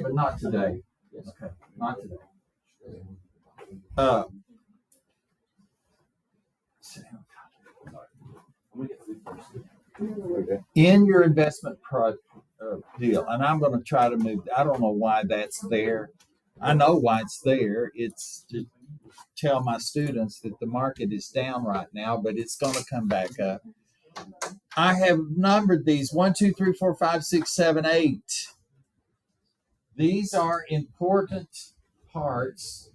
but not today. Okay, not today. In your investment deal, and I'm going to try to move. I don't know why that's there. I know why it's there. It's to tell my students that the market is down right now, but it's going to come back up. I have numbered these 1, 2, 3, 4, 5, 6, 7, 8. These are important parts.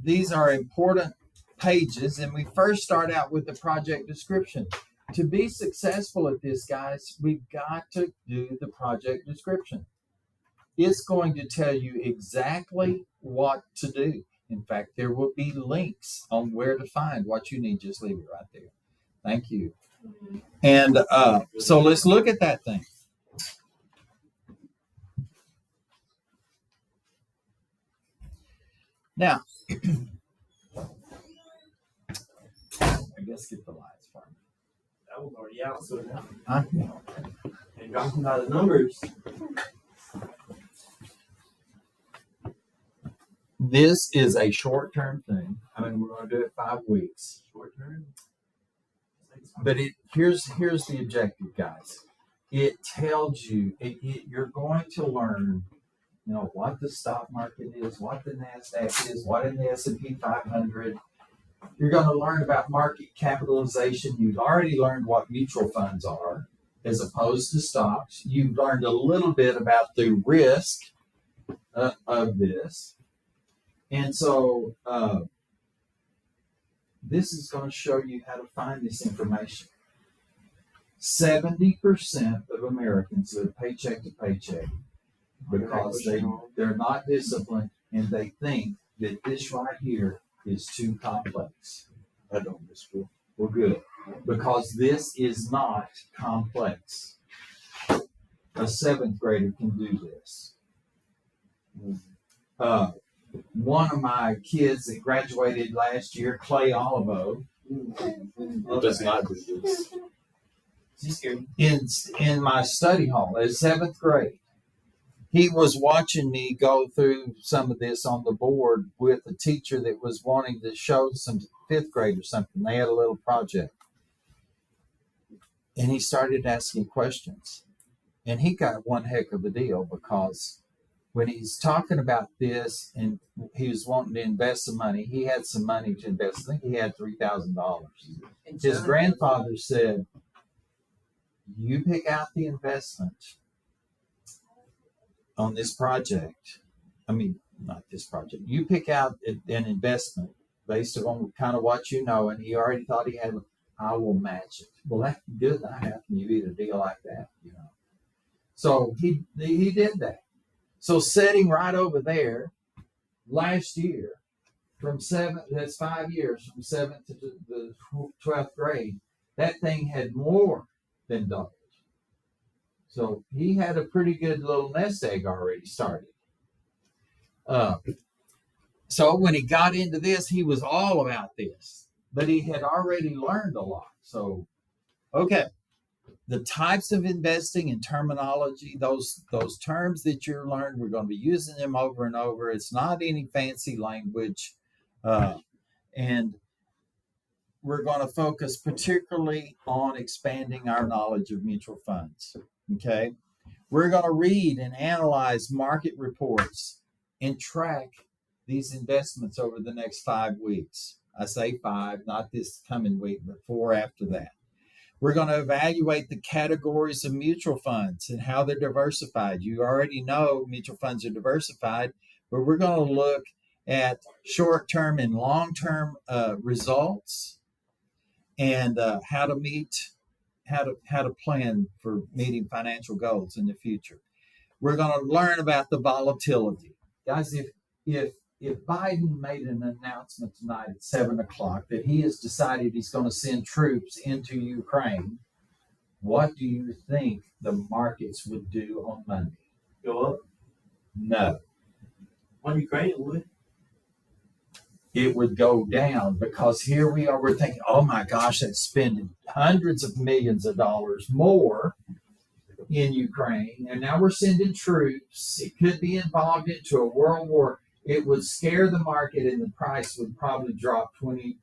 These are important pages, and we first start out with the project description. To be successful at this, guys, we've got to do the project description. It's going to tell you exactly what to do. In fact, there will be links on where to find what you need. Just leave it right there. Thank you. And so let's look at that thing. Now, I guess get the lights for me. That was already out, so now. Huh? And dropping out the numbers. This is a short-term thing. I mean, we're going to do it 5 weeks. Short term. But here's the objective, guys. It tells you you're going to learn, what the stock market is, what the NASDAQ is, what in the S&P 500. You're going to learn about market capitalization. You've already learned what mutual funds are as opposed to stocks. You've learned a little bit about the risk of this. And so this is going to show you how to find this information. 70% of Americans live paycheck to paycheck because they're not disciplined and they think that this right here is too complex. I don't disagree. Well, good. Because this is not complex. A 7th grader can do this. One of my kids that graduated last year, Clay Olivo, Does not do this. He's scared. in my study hall at 7th grade. He was watching me go through some of this on the board with a teacher that was wanting to show some 5th grade or something. They had a little project. And he started asking questions. And he got one heck of a deal because when he's talking about this and he was wanting to invest some money, he had some money to invest. I think he had $3,000. His grandfather said, you pick out the investment on this project. I mean, not this project. You pick out an investment based on kind of what you know. And he already thought he had, I will match it. Well, that's good. How can you beat a deal like that? So he did that. So sitting right over there, last year, that's 5 years, from 7th to the 12th grade, that thing had more than doubled. So he had a pretty good little nest egg already started. So when he got into this, he was all about this, but he had already learned a lot. So, okay. The types of investing and terminology, those terms that you learned, we're going to be using them over and over. It's not any fancy language. And we're going to focus particularly on expanding our knowledge of mutual funds. Okay. We're going to read and analyze market reports and track these investments over the next 5 weeks. I say 5, not this coming week, but 4 after that. We're going to evaluate the categories of mutual funds and how they're diversified. You already know mutual funds are diversified, but we're going to look at short-term and long-term results and how to plan for meeting financial goals in the future. We're going to learn about the volatility. Guys, if Biden made an announcement tonight at 7:00 that he has decided he's going to send troops into Ukraine, what do you think the markets would do on Monday? Go up? No. On Ukraine, it would. It would go down because here we are, we're thinking, oh my gosh, that's spending hundreds of millions of dollars more in Ukraine, and now we're sending troops. It could be involved into a world war. It would scare the market, and the price would probably drop 20%.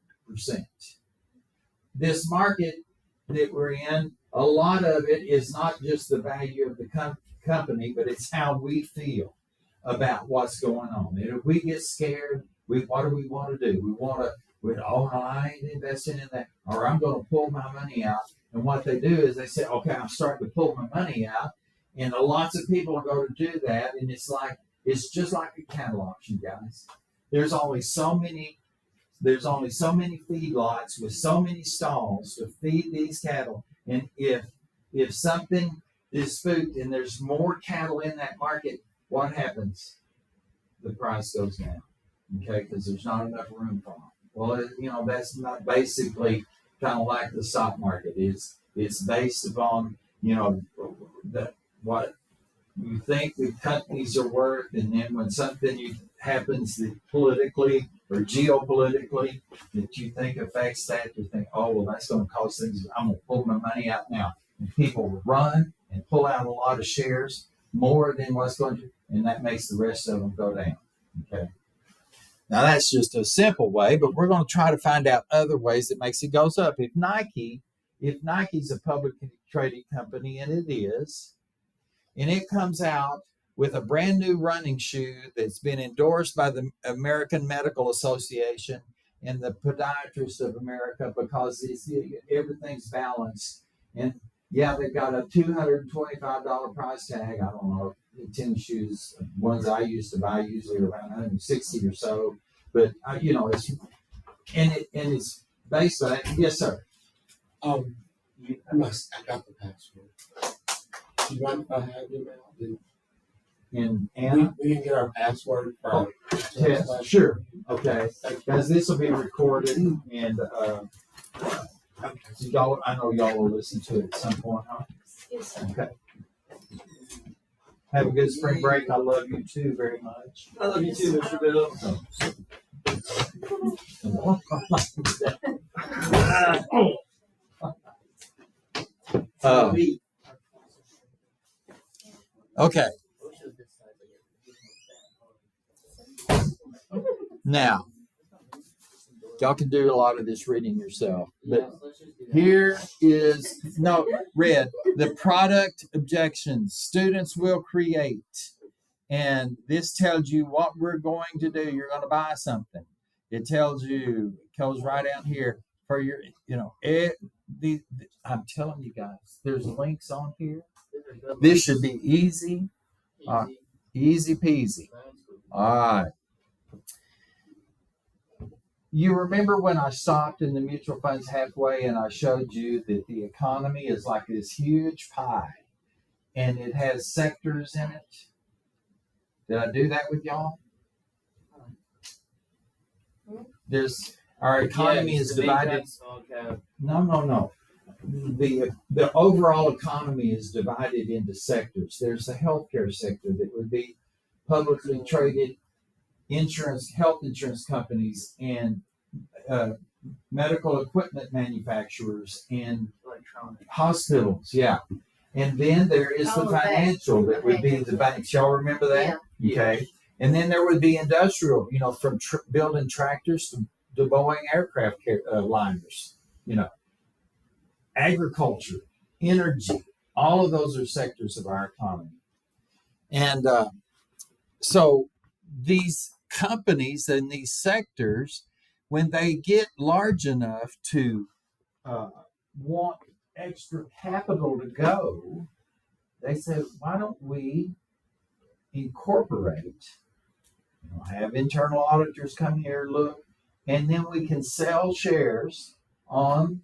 This market that we're in, a lot of it is not just the value of the company, but it's how we feel about what's going on. And if we get scared, what do we want to do? Oh no, I ain't investing in that, or I'm going to pull my money out. And what they do is they say, okay, I'm starting to pull my money out, and lots of people are going to do that, and it's just like a cattle auction, guys. There's only so many feedlots with so many stalls to feed these cattle, and if something is spooked and there's more cattle in that market, what happens? The price goes down, okay, because there's not enough room for them. Well, that's not basically kind of like the stock market. It's based upon what you think the companies are worth, and then when something happens that politically or geopolitically that you think affects that, you think, oh well, that's going to cause things. I'm going to pull my money out now, and people run and pull out a lot of shares, more than what's going to, and that makes the rest of them go down. Okay. Now that's just a simple way, but we're going to try to find out other ways that makes it goes up. If Nike's a publicly traded company, and it is, and it comes out with a brand new running shoe that's been endorsed by the American Medical Association and the Podiatrists of America, because everything's balanced. And yeah, they've got a $225 price tag. I don't know. Tennis shoes, ones I used to buy, usually around 160 or so. But it's based on that. Yes, sir. I got the password. Do you mind if I have your mail? And Anna, we didn't get our password for our test. Sure. Okay. Guys, this will be recorded, and y'all, I know y'all will listen to it at some point, huh? Yes. Okay. Have a good spring break. I love you too very much. I love you too, Mr. Bill. Okay. Now, y'all can do a lot of this reading yourself, but here is Red. The product objections students will create, and this tells you what we're going to do. You're going to buy something. It tells you, it goes right down here for your, I'm telling you guys, there's links on here. This should be easy, easy peasy. All right. You remember when I stopped in the mutual funds halfway and I showed you that the economy is like this huge pie and it has sectors in it? Did I do that with y'all? Our economy is divided. No. The overall economy is divided into sectors. There's the healthcare sector that would be publicly traded health insurance companies, and medical equipment manufacturers, and hospitals. Yeah. And then there is the financial that would be the banks. Y'all remember that? Yeah. Okay. And then there would be industrial, from building tractors to Boeing aircraft liners, agriculture, energy. All of those are sectors of our economy. And so these companies and these sectors, when they get large enough to want extra capital to go, they say, why don't we incorporate, have internal auditors come here, look, and then we can sell shares on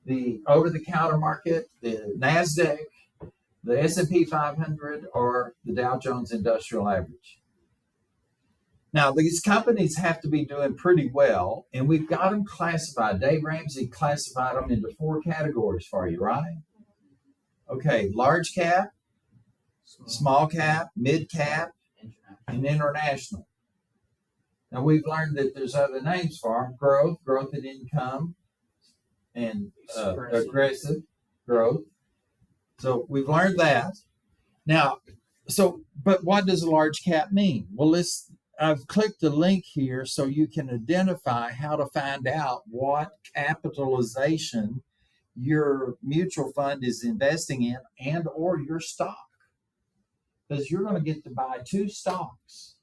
the over-the-counter market, the NASDAQ, the S&P 500, or the Dow Jones Industrial Average. Now, these companies have to be doing pretty well, and we've got them classified. Dave Ramsey classified them into 4 categories for you, right? Okay, large cap, small cap, mid cap, and international. Now, we've learned that there's other names for them: growth and income, and aggressive growth. So we've learned that. Now, but what does a large cap mean? Well, I've clicked the link here so you can identify how to find out what capitalization your mutual fund is investing in and or your stock. Because you're going to get to buy 2 stocks.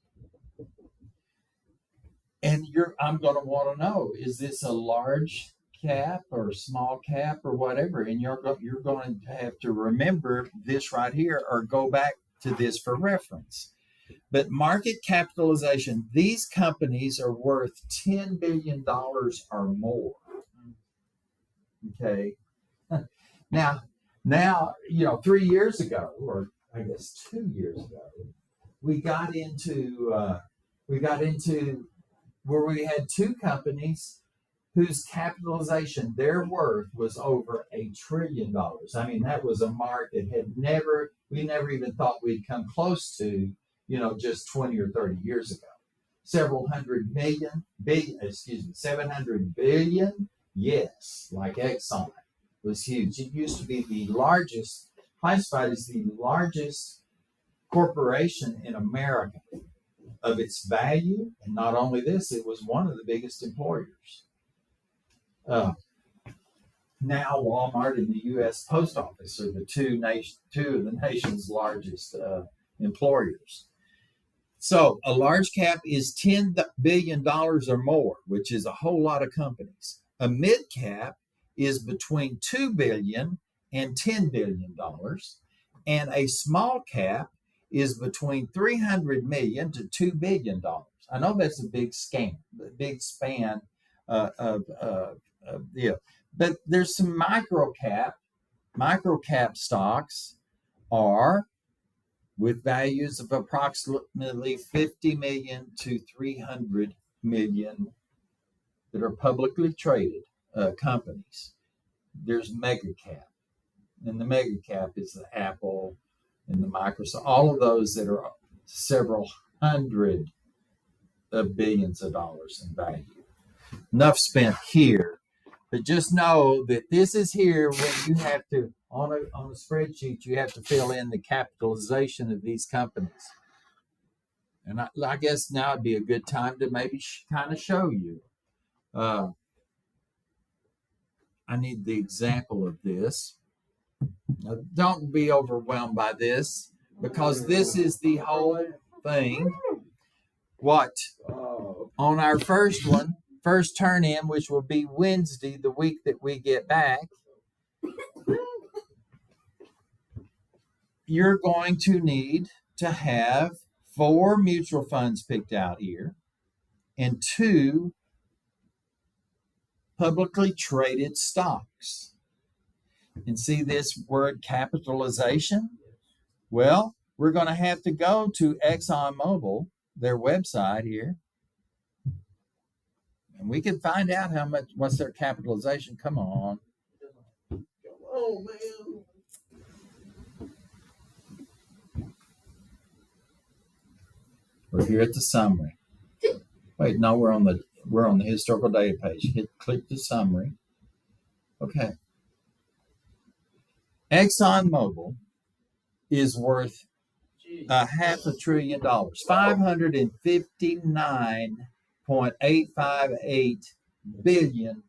And I'm going to want to know, is this a large cap or small cap or whatever? And you're going to have to remember this right here or go back to this for reference. But market capitalization, these companies are worth $10 billion or more. Okay. Now, 3 years ago, or I guess 2 years ago, we got into where we had 2 companies whose capitalization, their worth was over $1 trillion. I mean, that was a mark that we never even thought we'd come close to, just 20 or 30 years ago. 700 billion, yes, like Exxon was huge. It used to be the largest, classified as the largest corporation in America of its value. And not only this, it was one of the biggest employers. Now Walmart and the U.S. Post Office are the two of the nation's largest employers. So a large cap is $10 billion or more, which is a whole lot of companies. A mid cap is between $2 billion and $10 billion. And a small cap is between $300 million to $2 billion. I know that's a big span of deal. But there's some micro cap stocks are with values of approximately 50 million to 300 million that are publicly traded companies. There's mega cap, and the mega cap is the Apple and the Microsoft, all of those that are several hundred of billions of dollars in value. Enough spent here, but just know that this is here when you have to, on a spreadsheet, you have to fill in the capitalization of these companies. And I guess now would be a good time to maybe kind of show you. I need the example of this. Now, don't be overwhelmed by this, because this is the whole thing. What? On our first turn in, which will be Wednesday, the week that we get back, you're going to need to have 4 mutual funds picked out here and 2 publicly traded stocks. And see this word capitalization? Well, we're going to have to go to ExxonMobil, their website here, and we can find out what's their capitalization. Come on. Come on, man. We're here at the summary. Wait, no, we're on the historical data page. Click the summary. Okay. ExxonMobil is worth $500 billion, $559.858 billion.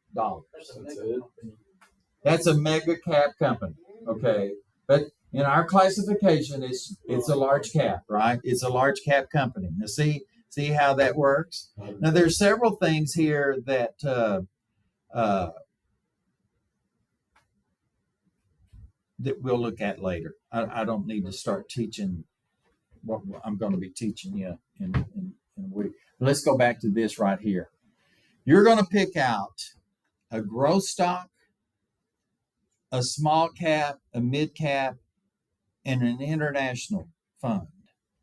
That's a mega cap company. Okay. But in our classification, it's a large cap, right? It's a large cap company. Now see how that works? Now there's several things here that we'll look at later. I don't need to start teaching what I'm going to be teaching you in a week. Let's go back to this right here. You're going to pick out a growth stock, a small cap, a mid cap, and an international fund.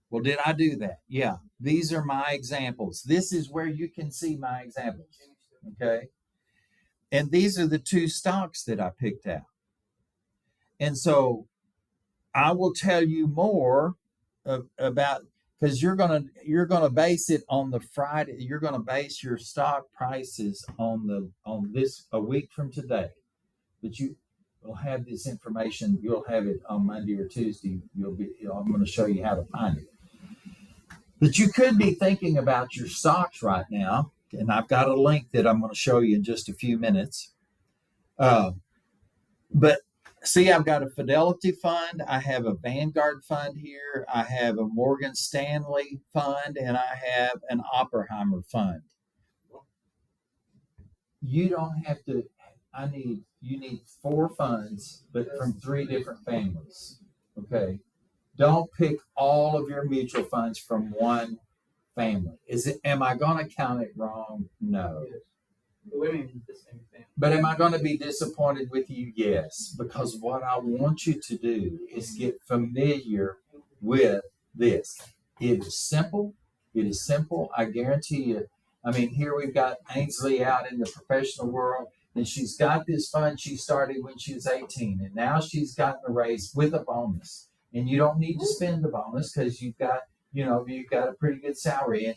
Well, did I do that? Yeah. These are my examples. This is where you can see my examples. Okay. And these are the 2 stocks that I picked out. And so I will tell you more about, because you're gonna base it on the Friday. You're gonna base your stock prices on this a week from today. But will have this information. You'll have it on Monday or Tuesday. I'm going to show you how to find it. But you could be thinking about your stocks right now, and I've got a link that I'm going to show you in just a few minutes. But see, I've got a Fidelity fund. I have a Vanguard fund here. I have a Morgan Stanley fund, and I have an Oppenheimer fund. You don't have to. You need 4 funds, but from 3 different families. Okay. Don't pick all of your mutual funds from one family. Am I going to count it wrong? No. But am I going to be disappointed with you? Yes. Because what I want you to do is get familiar with this. It is simple. It is simple. I guarantee you. I mean, here we've got Ainsley out in the professional world, and she's got this fund she started when she was 18, and now she's gotten a raise with a bonus. And you don't need to spend the bonus because you've got a pretty good salary. And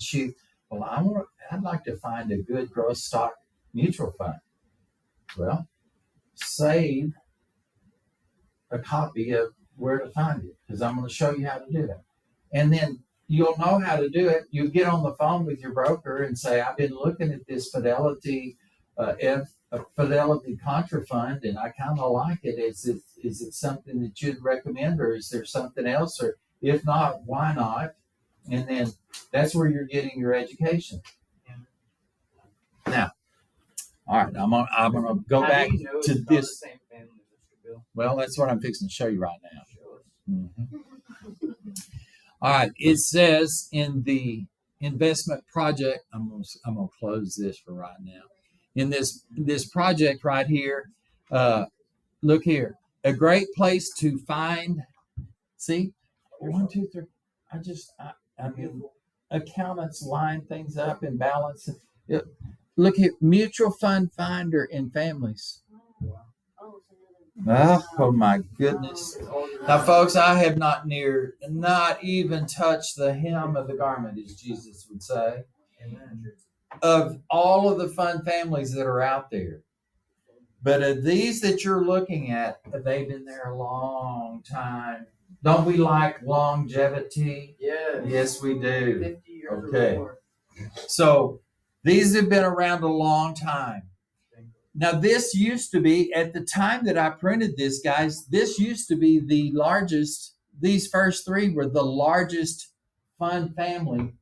I'd like to find a good growth stock mutual fund. Well, save a copy of where to find it, because I'm going to show you how to do that. And then you'll know how to do it. You get on the phone with your broker and say, I've been looking at this Fidelity Fidelity Contra Fund, and I kind of like it. Is it something that you'd recommend, or is there something else? Or if not, why not? And then that's where you're getting your education. Now, all right, I'm gonna go back to this. Well, that's what I'm fixing to show you right now. Mm-hmm. All right, it says in the investment project. I'm gonna close this for right now. In this project right here, look here, a great place to find. See, 1, 2, 3. I mean, accountants line things up and balance it. Look here, mutual fund finder in families. Oh my goodness! Now, folks, I have not even touched the hem of the garment, as Jesus would say, of all of the fund families that are out there. But of these that you're looking at, they've been there a long time. Don't we like longevity? Yes, we do. 50 years Okay. or more. So these have been around a long time. Now, this used to be, at the time that I printed this, guys, this used to be the largest. These first 3 were the largest fund family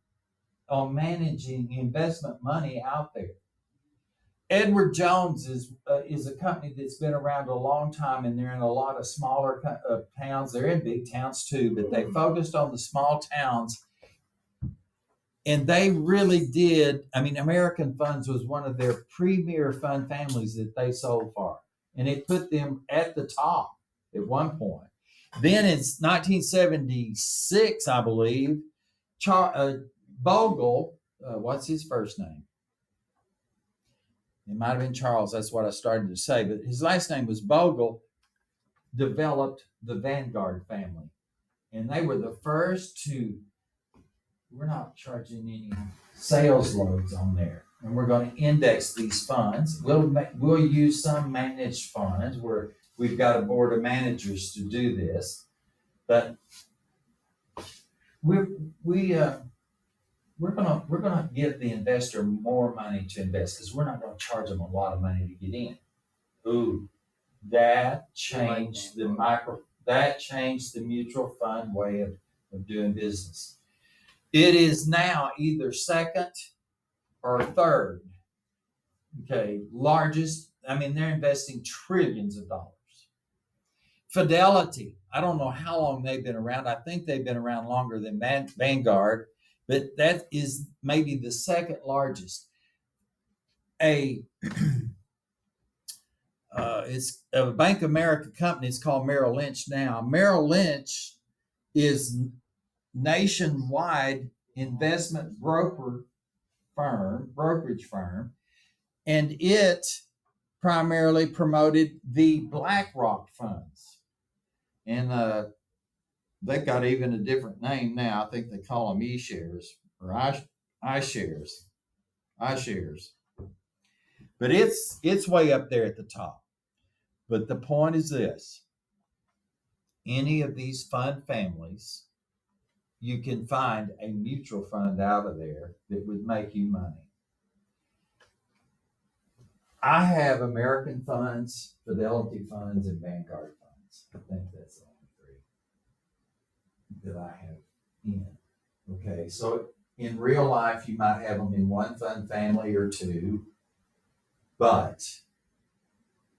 on managing investment money out there. Edward Jones is a company that's been around a long time, and they're in a lot of smaller towns. They're in big towns too, but they focused on the small towns. And they really did. I mean, American Funds was one of their premier fund families that they sold for. And it put them at the top at one point. Then in 1976, I believe, Bogle, what's his first name? It might have been Charles. That's what I started to say. But his last name was Bogle, developed the Vanguard family. And they were the first to. We're not charging any sales loads on there, and we're going to index these funds. We'll use some managed funds where we've got a board of managers to do this, but we're gonna give the investor more money to invest, because we're not going to charge them a lot of money to get in. Ooh, that changed the mutual fund way of doing business. It is now either second or third, largest. I mean, they're investing trillions of dollars. Fidelity, I don't know how long they've been around. I think they've been around longer than Vanguard, but that is maybe the second largest. It's a Bank of America company. It's called Merrill Lynch now. Merrill Lynch is nationwide investment brokerage firm, and it primarily promoted the BlackRock funds. And they've got even a different name now. I think they call them E-shares or iShares. But it's way up there at the top. But the point is this: any of these fund families, you can find a mutual fund out of there that would make you money. I have American Funds, Fidelity Funds, and Vanguard Funds. I think that's the only three that I have in. Okay, so in real life, you might have them in one fund family or two, but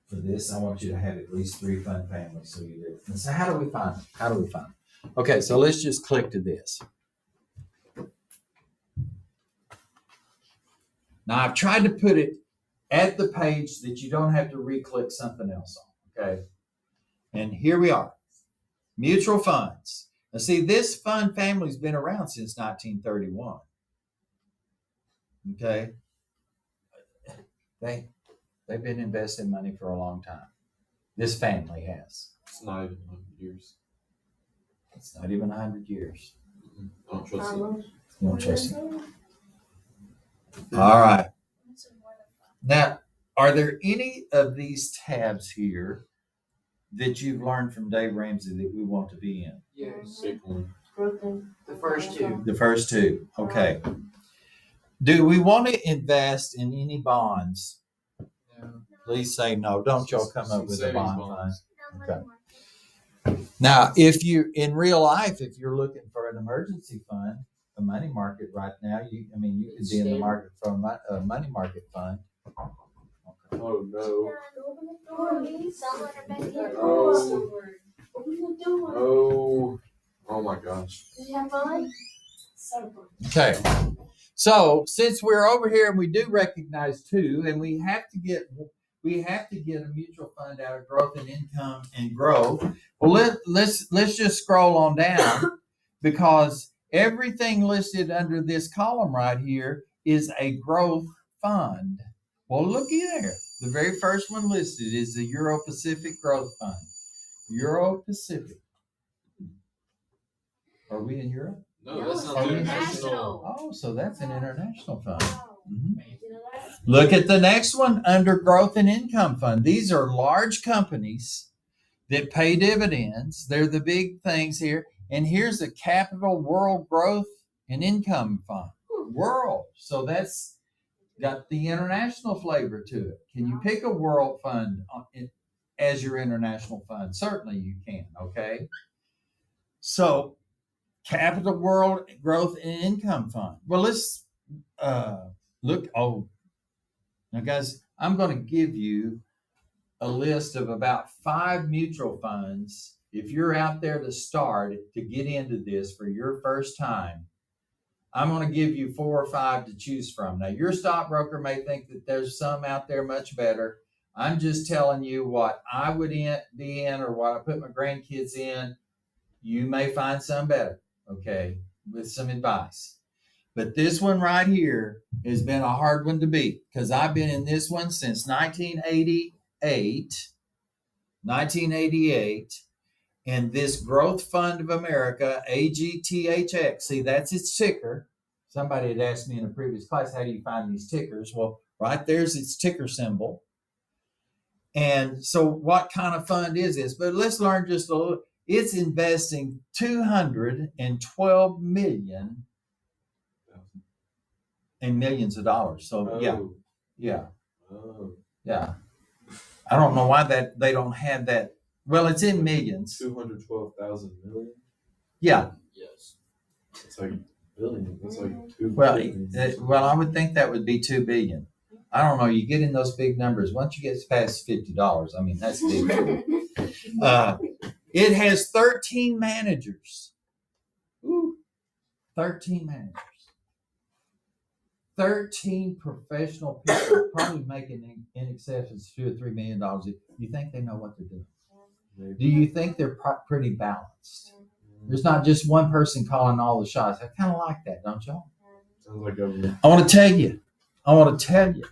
for this, I want you to have at least 3 fund families. So you do. And so how do we find them? How do we find them? Okay, so let's just click to this. Now I've tried to put it at the page that you don't have to re-click something else on, okay? And here we are, mutual funds. Now see, this fund family's been around since 1931, okay? They've been investing money for a long time. This family has. It's not even 100 years. It's not even 100 years. I don't trust it. You don't trust it. All right. Now, are there any of these tabs here that you've learned from Dave Ramsey that we want to be in? Yes. Bitcoin. The first two. The first two. Okay. Do we want to invest in any bonds? No. Please say no. Don't y'all come up with a Savings bond fund. bonds. Okay. Now, if you in real life, if you're looking for an emergency fund, a money market right now, you could be in the market for a money market fund. Oh no. Oh. Oh. Oh my gosh. Did you have fun? So fun. Okay. So since we're over here and we do recognize two, and we have to get a mutual fund out of growth and income and growth. Well, let's just scroll on down, because everything listed under this column right here is a growth fund. Well, looky there. The very first one listed is the Euro-Pacific Growth Fund. Euro-Pacific. Are we in Europe? No, that's No, not it's international. Oh, so that's an international fund. Wow. Mhm. Did you know that? Look at the next one under growth and income fund. These are large companies that pay dividends. They're the big things here. And here's a Capital World Growth and Income Fund. World. So that's got the international flavor to it. Can you pick a world fund as your international fund? Certainly you can, okay? So Capital World Growth and Income Fund. Well, let's look. Oh, now guys, I'm going to give you a list of about 5 mutual funds. If you're out there to start to get into this for your first time, I'm going to give you 4 or 5 to choose from. Now, your stockbroker may think that there's some out there much better. I'm just telling you what I would be in, or what I put my grandkids in. You may find some better, okay, with some advice. But this one right here has been a hard one to beat, because I've been in this one since 1988. And this Growth Fund of America, AGTHX, see, that's its ticker. Somebody had asked me in a previous class, how do you find these tickers? Well, right there's its ticker symbol. And so what kind of fund is this? But let's learn just a little. It's investing $212 million in millions of dollars. So yeah. Oh. I don't know why that they don't have that. Well, it's in millions. 212,000 million? Yeah. Yes. It's like billion. It's like 2 Well, billion. I would think that would be 2 billion. I don't know. You get in those big numbers. Once you get past $50, I mean, that's big. It has 13 managers. Ooh, 13 managers. 13 professional people, probably making in excess of $2 or $3 million. You think they know what they're doing? Do you think they're pretty balanced? There's not just one person calling all the shots. I kind of like that, don't y'all? Sounds like government. I want to tell you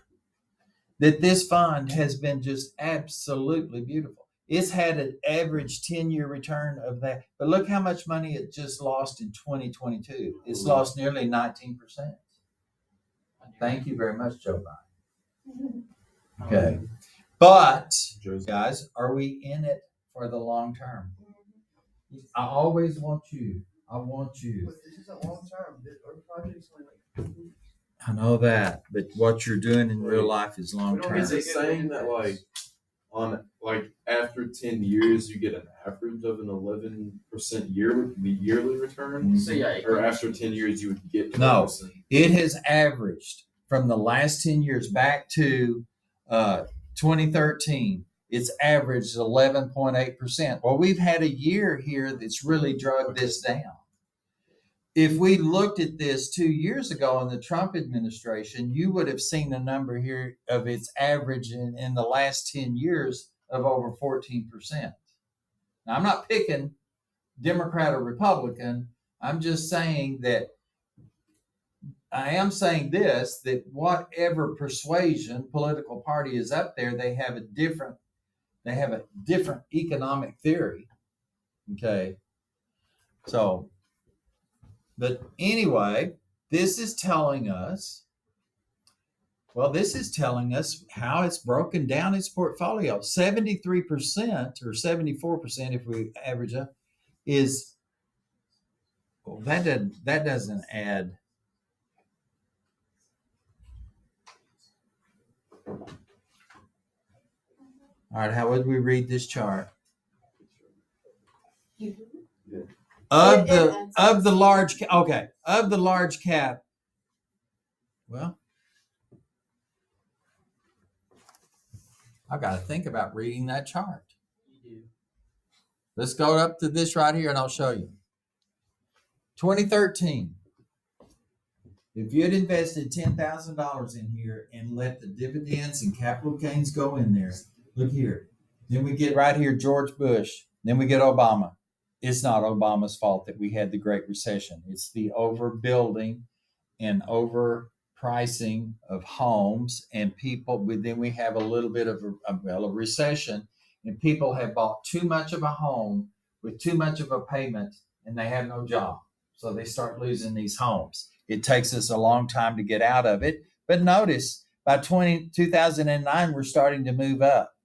that this fund has been just absolutely beautiful. It's had an average 10-year return of that. But look how much money it just lost in 2022. It's lost nearly 19%. Thank you very much, Joe Biden. Okay. But Joe's guys, are we in it for the long term? I always want you. I want you. But this isn't long term. Our project's only like 2 years. I know that, but what you're doing in real life is long We don't term. Is it saying that like after 10 years you get an average of an 11% yearly return? So yeah, Or after 10 years you would get 12%? No. It has averaged from the last 10 years back to 2013. It's averaged 11.8%. Well, we've had a year here that's really drug this down. If we looked at this 2 years ago in the Trump administration, you would have seen a number here of its average in the last 10 years of over 14%. Now, I'm not picking Democrat or Republican. I'm just saying that I am saying this, that whatever persuasion political party is up there, they have a different economic theory. Okay. So, but anyway, this is telling us how it's broken down its portfolio. 73% or 74%, if we average up, is, well, that doesn't add. All right, how would we read this chart? Of the large cap. Well, I've got to think about reading that chart. you do. Let's go up to this right here and I'll show you. 2013. If you had invested $10,000 in here and let the dividends and capital gains go in there, look here. Then we get right here George Bush. Then we get Obama. It's not Obama's fault that we had the Great Recession. It's the overbuilding and overpricing of homes and people. Then we have a little bit of a recession, and people have bought too much of a home with too much of a payment, and they have no job. So they start losing these homes. It takes us a long time to get out of it. But notice, by 2009, we're starting to move up.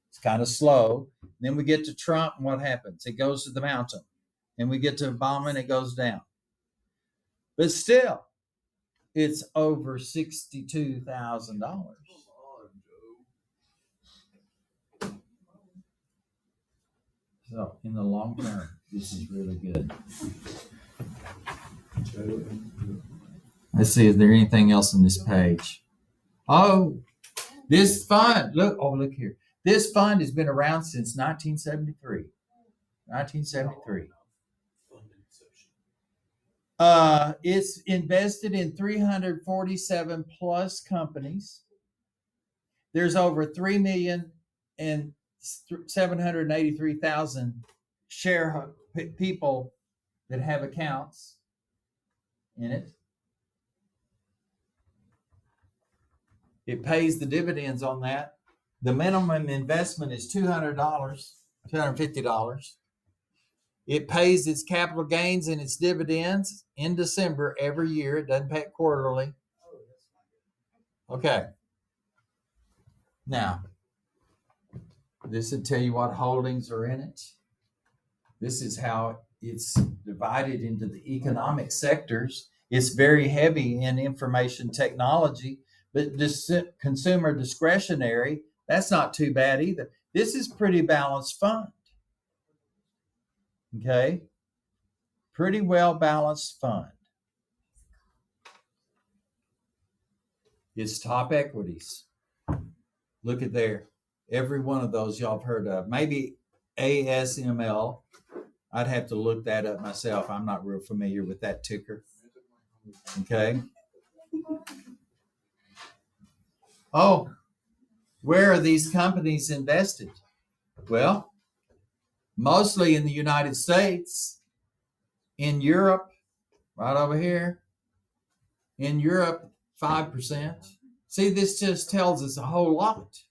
It's kind of slow. Then we get to Trump, and what happens? It goes to the mountain. And we get to Obama, and it goes down. But still, it's over $62,000. Come on, Joe. So in the long term, this is really good. Let's see, is there anything else on this page? Oh, this fund. Look here. This fund has been around since 1973. 1973. It's invested in 347 plus companies. There's over 3,783,000 share people that have accounts in it. It pays the dividends on that. The minimum investment is $200, $250. It pays its capital gains and its dividends in December every year. It doesn't pay it quarterly. Okay. Now, this will tell you what holdings are in it. This is how it's divided into the economic sectors. It's very heavy in information technology, but this consumer discretionary, that's not too bad either. This is pretty balanced fund. Okay. Pretty well balanced fund. It's top equities. Look at there. Every one of those y'all have heard of. Maybe ASML. I'd have to look that up myself. I'm not real familiar with that ticker. Okay. Oh, where are these companies invested? Well, mostly in the United States, in Europe, right over here. In Europe, 5%. See, this just tells us a whole lot.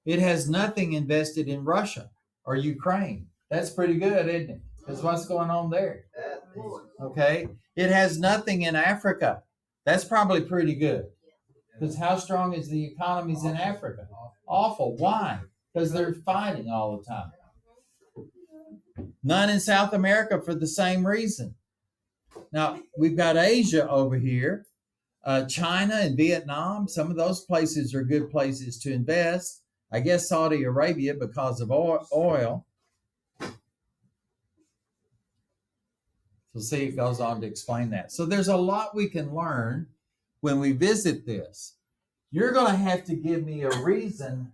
It has nothing invested in Russia or Ukraine. That's pretty good, isn't it? Because what's going on there? Okay. It has nothing in Africa. That's probably pretty good. Because how strong is the economies in Africa? Awful. Why? Because they're fighting all the time. None in South America for the same reason. Now, we've got Asia over here, China and Vietnam. Some of those places are good places to invest. I guess Saudi Arabia because of oil. So see, it goes on to explain that. So there's a lot we can learn when we visit this. You're going to have to give me a reason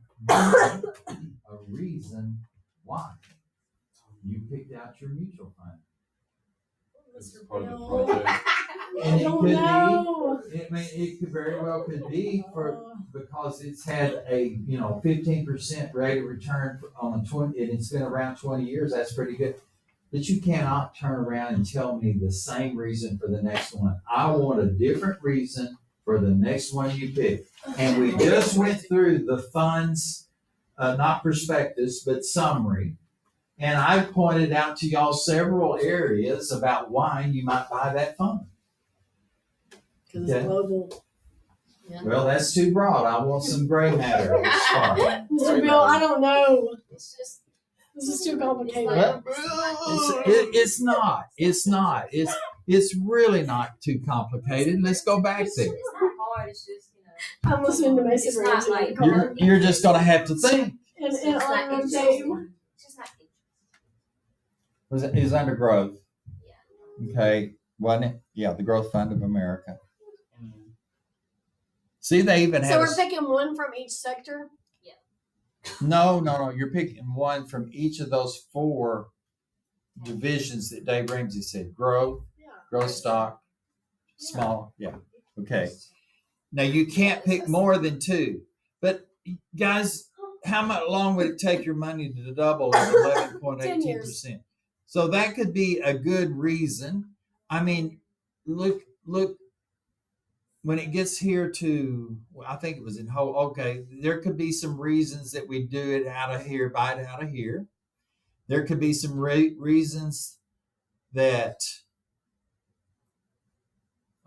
why you picked out your mutual fund. This is part of the Bill. project. And it don't could know. be, it could very well could be because it's had a 15% rate of return on 20, and it's been around 20 years. That's pretty good. But you cannot turn around and tell me the same reason for the next one. I want a different reason for the next one you pick. And we just went through the funds, not prospectus, but summary. And I pointed out to y'all several areas about why you might buy that fund. Because Okay. it's global. Well, that's too broad. I want some gray matter on the spot. Mr. Bill, I don't know. It's just. This is too complicated. Well, it's not. It's not. It's really not too complicated. Let's go back there. It's not hard. It's just, you know. I'm listening to Mason It's not Ramsey. like- You're just gonna have to think. And It's not honor of interesting. Dave. It's just not interesting. Is under growth. Yeah. Okay, wasn't it? Yeah, the Growth Fund of America. See, they even So have. we're picking one from each sector? No. You're picking one from each of those 4 divisions that Dave Ramsey said: growth, Yeah. growth stock, small. Yeah. Okay. Now you can't pick more than 2. But guys, how much long would it take your money to double at 11.18%? So that could be a good reason. I mean, look. When it gets here to, I think it was in whole. Okay, there could be some reasons that we do it out of here, buy it out of here. There could be some reasons that.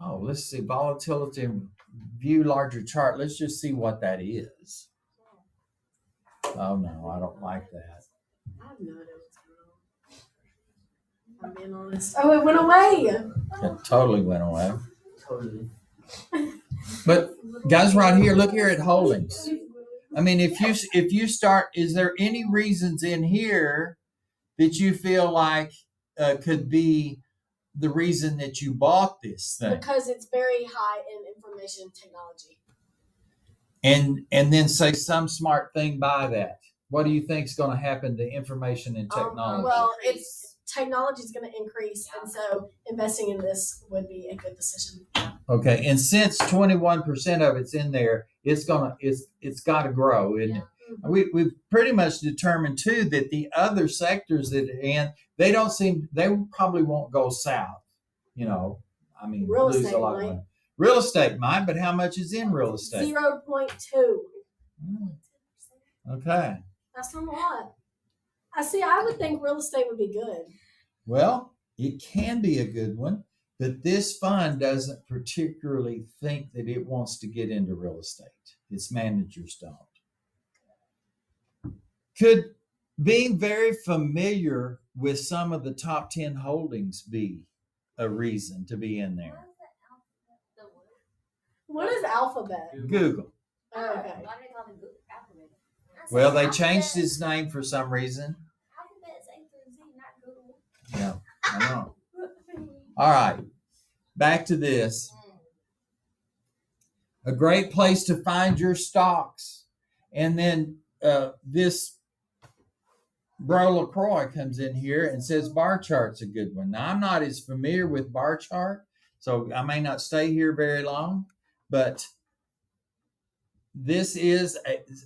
Oh, let's see, volatility and view larger chart. Let's just see what that is. Oh no, I don't like that. I have no idea what's going on. I'm being honest. Oh, it went away. It totally went away. Totally. But guys, right here, look here at holdings. I mean, if you start, is there any reasons in here that you feel like could be the reason that you bought this thing? Because it's very high in information technology. And then say some smart thing by that. What do you think is going to happen to information and technology? Well, technology is going to increase, and so investing in this would be a good decision. Okay, and since 21% of it's in there, it's got to grow, isn't it? We've pretty much determined too that the other sectors that are in, they probably won't go south. I mean, Real lose estate a lot of might. money. Real estate might, but how much is in real estate? 0.2. Okay. That's not a lot. I would think real estate would be good. Well, it can be a good one, but this fund doesn't particularly think that it wants to get into real estate. Its managers don't. Could being very familiar with some of the top 10 holdings be a reason to be in there? What is Alphabet? Google. Oh, okay. Why do they call it Google Alphabet? Well, they changed its name for some reason. Alphabet's A through Z, not Google. Yeah, I know. All right, back to this. A great place to find your stocks. And then this Bro LaCroix comes in here and says bar chart's a good one. Now, I'm not as familiar with bar chart, so I may not stay here very long, but this is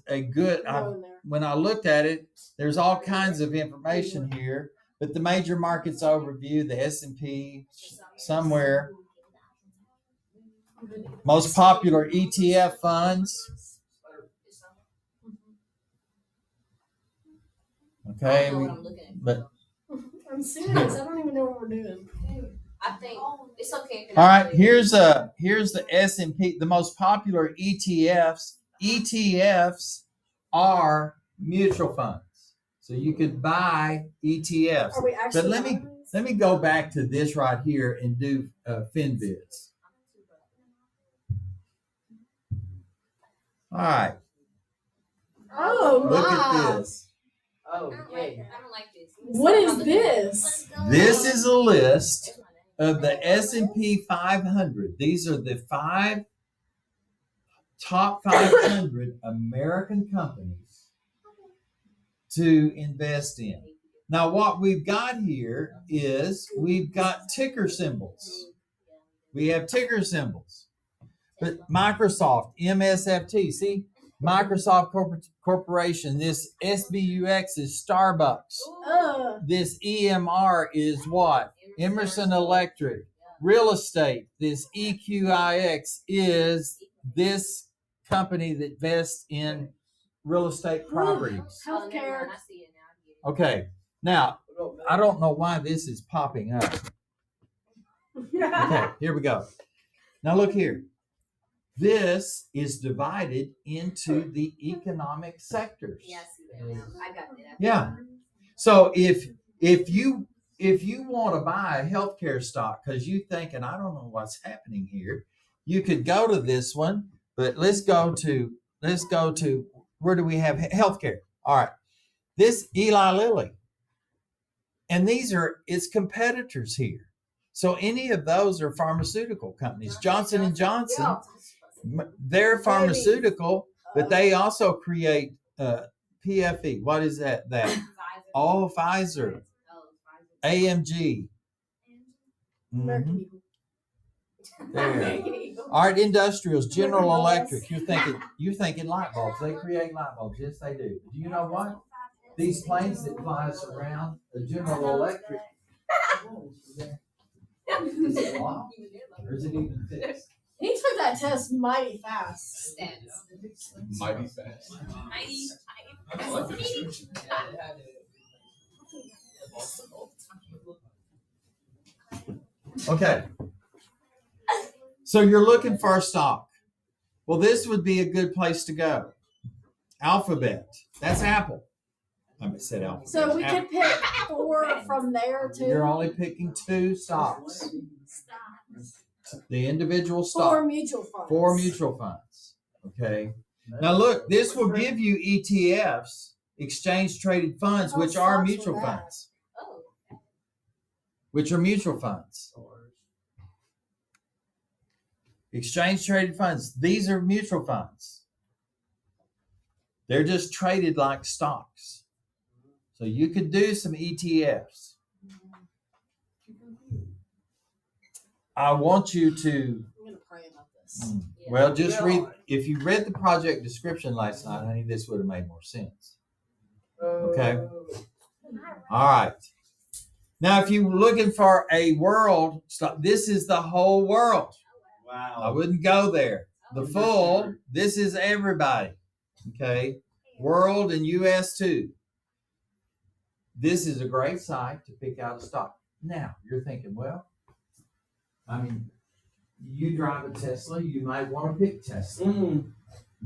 a good, Go in there. when I looked at it, there's all kinds of information here, but the major markets overview, the S&P, somewhere, most popular ETF funds. Okay, I know what I'm looking at. but I'm serious. I don't even know what we're doing. I think it's okay. All right, here's the S&P, the most popular ETFs. ETFs are mutual funds. So you could buy ETFs. Are we actually? But let me go back to this right here and do FinViz. All right, Oh look my! at this. Oh, I yay. don't like this. What is this? This is a list of the S&P 500. These are the top 500 American companies to invest in. Now, what we've got here is we've got ticker symbols. We have ticker symbols. But Microsoft, MSFT, see? Microsoft Corporation. This SBUX is Starbucks. This EMR is what? Emerson Electric. Real estate. This EQIX is this company that invests in real estate properties. Oh, never Healthcare. mind. I see it now. Okay. Now, I don't know why this is popping up. Okay, here we go. Now look here. This is divided into the economic sectors. Yeah, I see that now. I got that. Yeah. So if you want to buy a healthcare stock because you thinking I don't know what's happening here, you could go to this one. But let's go to where do we have healthcare? All right. This Eli Lilly. And these are its competitors here. So any of those are pharmaceutical companies. Johnson and Johnson, they're pharmaceutical, but they also create PFE. What is that? Oh, Pfizer, AMG. American Eagle. There. Art Industrials, General Electric. You're thinking light bulbs. They create light bulbs. Yes, they do. Do you know what? These planes that fly us around, the General Electric. Is it locked? Or is it even fixed? He took that test mighty fast. Mighty fast. Okay. So you're looking for a stock. Well, this would be a good place to go. Alphabet. That's Apple. I said Alphabet. So we Apple. could pick 4 from there too. You're only picking 2 stocks. The individual 4 stock. mutual funds. 4 mutual funds. Okay. Now look, this will give you ETFs, exchange traded funds, Oh, which are stocks mutual with that. funds. Oh. Which are mutual funds. Exchange traded funds. These are mutual funds. They're just traded like stocks. So you could do some ETFs. I want you to, I'm gonna pray about this. well, just read, if you read the project description last night, honey, this would have made more sense. Okay. All right. Now, if you're looking for a world stock, this is the whole world. I Wow. wouldn't go there. The full, this is everybody. Okay. World and US too. This is a great site to pick out a stock. Now, you're thinking, well, I mean, you drive a Tesla, you might want to pick Tesla.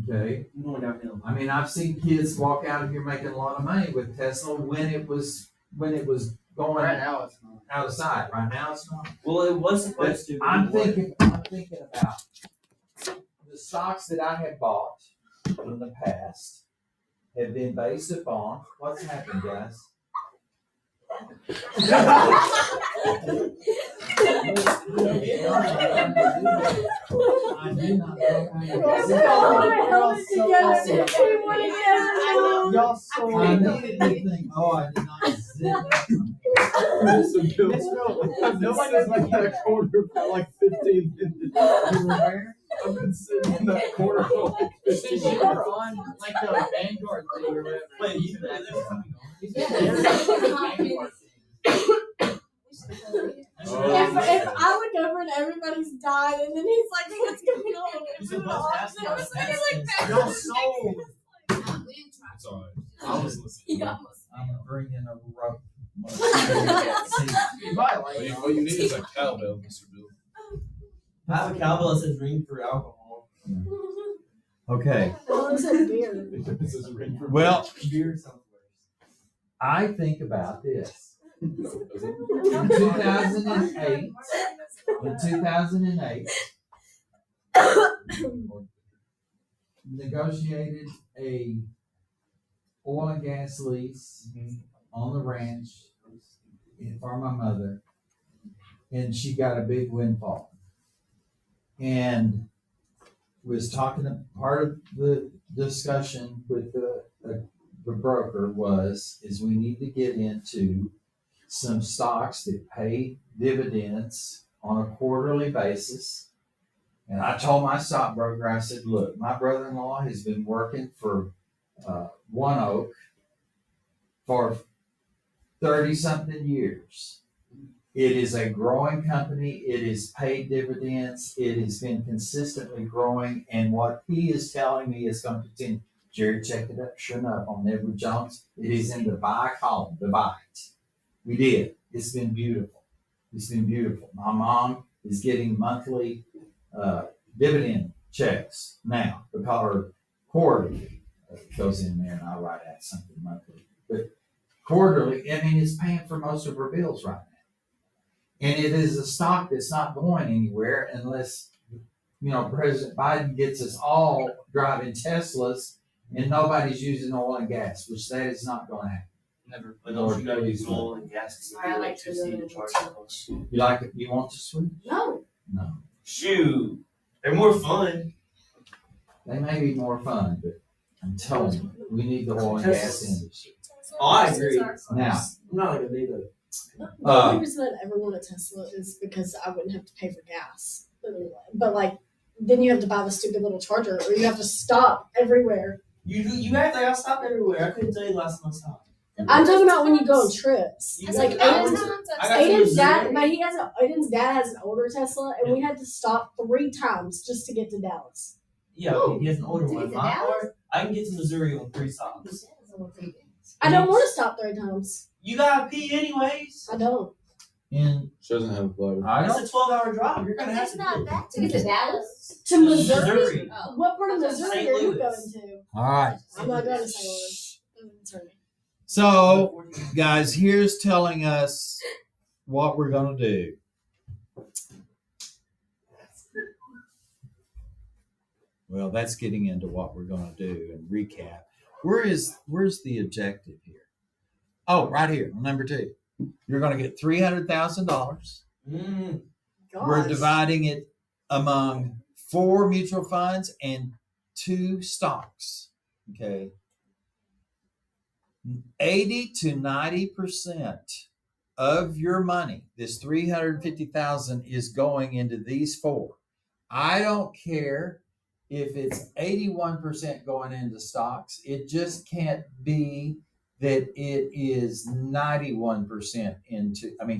Okay. Going downhill. I mean, I've seen kids walk out of here making a lot of money with Tesla when it was going Right now it's not. out of sight. Right now it's not. Well, it was supposed to. but I'm it wasn't. thinking about the stocks that I have bought in the past have been based upon what's happened, guys. I did not I held it together. Y'all so I needed to think, oh, I did not sit Nobody's like that corner for like 15 minutes. You were where? I've been sitting in that corner for like 15 You minutes. were on like the Vanguard thing or whatever. Wait, he's been If I look over and everybody's died, and then he's like, "What's going on?" He's supposed to ask I was thinking like that. Y'all sold. It's all right. I was listening. I'm bringing a rope What you need is a cowbell, Mr. Bill. I have a cowbell that says ring for alcohol. Okay. Oh, it's a beer. This is a ring for Well, Beer sounds worse. I think about this. In 2008, negotiated a oil and gas lease on the ranch for my mother, and she got a big windfall. And was talking, part of the discussion with the broker is we need to get into some stocks that pay dividends on a quarterly basis. And I told my stockbroker, I said, look, my brother-in-law has been working for One Oak for 30-something years. It is a growing company. It is paid dividends. It has been consistently growing. And what he is telling me is going to continue. Jerry, check it up. Sure enough, on Edward Jones, it is in the buy column, the buy it. We did. It's been beautiful. It's been beautiful. My mom is getting monthly dividend checks now because her quarterly goes in there and I write out something monthly. But quarterly, I mean, it's paying for most of her bills right now. And it is a stock that's not going anywhere unless, President Biden gets us all driving Teslas and nobody's using oil and gas, which that is not going to happen. Never. But don't you gotta use oil and gas I to like to electricity go to charge to those? You like it? You want to switch? No. No. Shoot. They're more fun. They may be more fun, but I'm telling you, we need the oil and gas industry. Oh, I agree. Now, I'm not gonna need a. The only reason I'd ever want a Tesla is because I wouldn't have to pay for gas. But then you have to buy the stupid little charger, or you have to stop everywhere. You act like I stopped everywhere. I couldn't tell you the last time I stopped. I'm talking about when you go on trips. You It's got like the hours. Aiden's dad, but Aiden's dad has an older Tesla, and we had to stop 3 times just to get to Dallas. Yeah, okay, he has an older To one. get to My Dallas? car, I can get to Missouri on 3 stops. I don't want to stop 3 times. You gotta pee anyways. I don't. in She doesn't have a bladder. I It's don't. a 12-hour drive. You're gonna have It's to not do it. that to get to Dallas. To Missouri? Oh. What part of Missouri St. are you Louis. going to? All right. I'm not going to St. Louis. Doesn't concern me. So, guys, here's telling us what we're going to do. Well, that's getting into what we're going to do and recap. Where's the objective here? Oh, right here, number 2. You're going to get $300,000. Mm. We're Gosh. dividing it among 4 mutual funds and 2 stocks. Okay. 80 to 90% of your money, this $350,000, is going into these 4. I don't care if it's 81% going into stocks. It just can't be that it is 91% into, I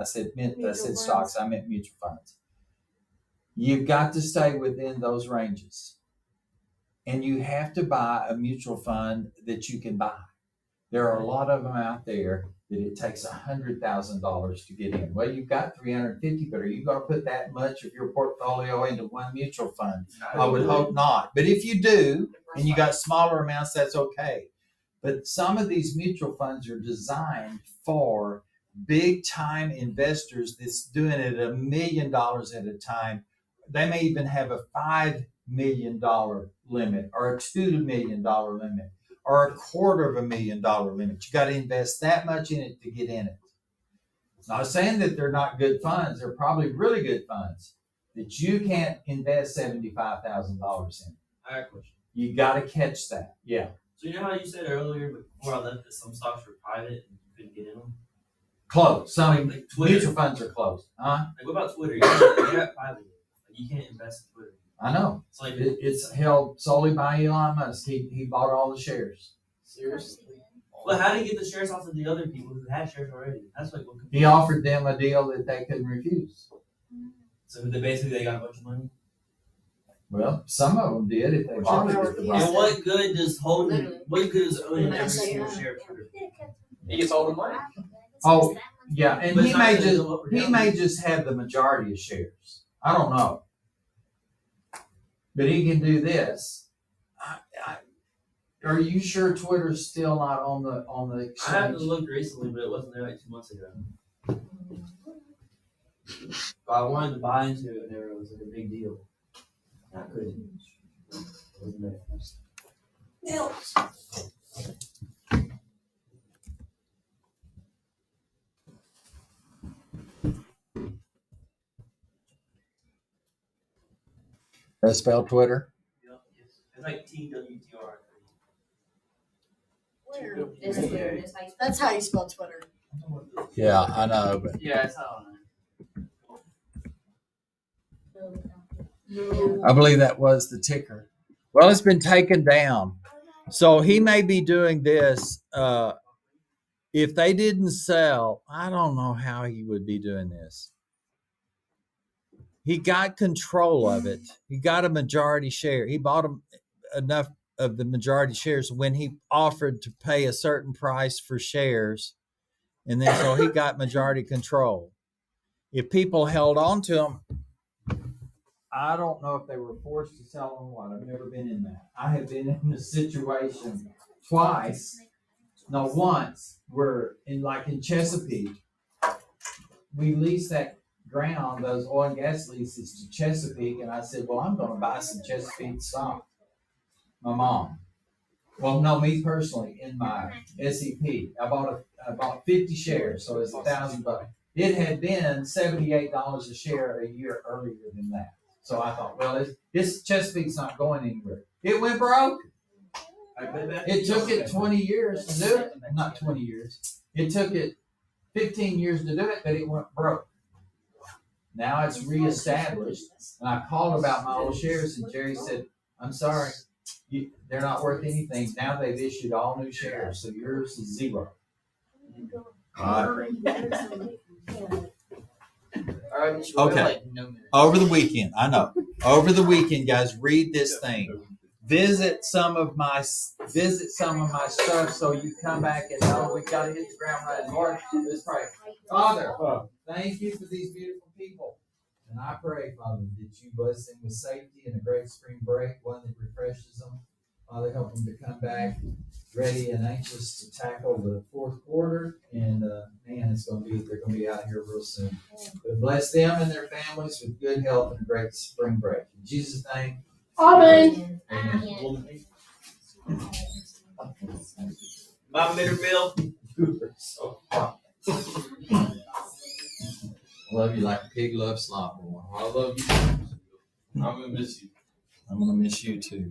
said stocks, I meant mutual funds. You've got to stay within those ranges. And you have to buy a mutual fund that you can buy. There are a lot of them out there that it takes $100,000 to get in. Well, you've got 350, but are you going to put that much of your portfolio into one mutual fund? I would hope not. But if you do, and you got smaller amounts, that's okay. But some of these mutual funds are designed for big time investors that's doing it $1 million at a time. They may even have a $5 million limit or a $2 million limit or $250,000 limit. You got to invest that much in it to get in it. It's not saying that they're not good funds. They're probably really good funds that you can't invest $75,000 in. I got a question. You got to catch that. Yeah. So you know how you said earlier before I left that some stocks were private and you couldn't get in them? Closed. Some Like Twitter. mutual funds are closed. Huh? Like what about Twitter? They're at private. Like you can't invest in Twitter. I know. It's like It's held solely by Elon Musk. He bought all the shares. seriously. But how did he get the shares off of the other people who had shares already? That's like what. He offered them a deal that they couldn't refuse. So they got a bunch of money. Well, some of them did if they bought it at the right. And what good does holding? Literally. What good is owning every That's single like- share of Twitter? He gets all the money. Oh, yeah, and But he it's not may gonna just go up or he down. may just have the majority of shares. I don't know, but he can do this. Are you sure Twitter's still not on the I haven't exchange? looked recently, but it wasn't there like 2 months ago. But I wanted to buy into it, and it was like a big deal. I couldn't. It wasn't there. That's spelled Twitter. Yep, yes. It's like TWTR. Where? This is where it is, how you spell That's how you spell Twitter. Yeah, I know, but Yeah, it's how I believe that was the ticker. Well, it's been taken down. So he may be doing this. If they didn't sell, I don't know how he would be doing this. He got control of it. He got a majority share. He bought enough of the majority shares when he offered to pay a certain price for shares. And then so he got majority control. If people held on to him, I don't know if they were forced to sell them or what. I've never been in that. I have been in a situation once, where in Chesapeake, we leased that ground, those oil and gas leases to Chesapeake, and I said, well, I'm going to buy some Chesapeake stock. My mom. Well, no, me personally, in my SEP, I bought 50 shares, so it's $1,000. It had been $78 a share a year earlier than that. So I thought, well, this Chesapeake's not going anywhere. It went broke. It took it 20 years to do it. Not 20 years. It took it 15 years to do it, but it went broke. Now it's reestablished. And I called about my old shares, and Jerry said, I'm sorry, they're not worth anything. Now they've issued all new shares, so yours is zero. Okay. Over the weekend, I know. Over the weekend, guys, read this thing. Visit some of my stuff, so you come back and know we got to hit the ground running. Lord, let's pray. Father, thank you for these beautiful people, and I pray, Father, that you bless them with safety and a great spring break, one that refreshes them. Father, help them to come back ready and anxious to tackle the fourth quarter, and man, they're going to be out here real soon. But bless them and their families with good health and a great spring break. In Jesus' name. Amen. Amen. My middle bill. I love you like a pig loves slop. I love you. I'm gonna miss you. I'm gonna miss you too.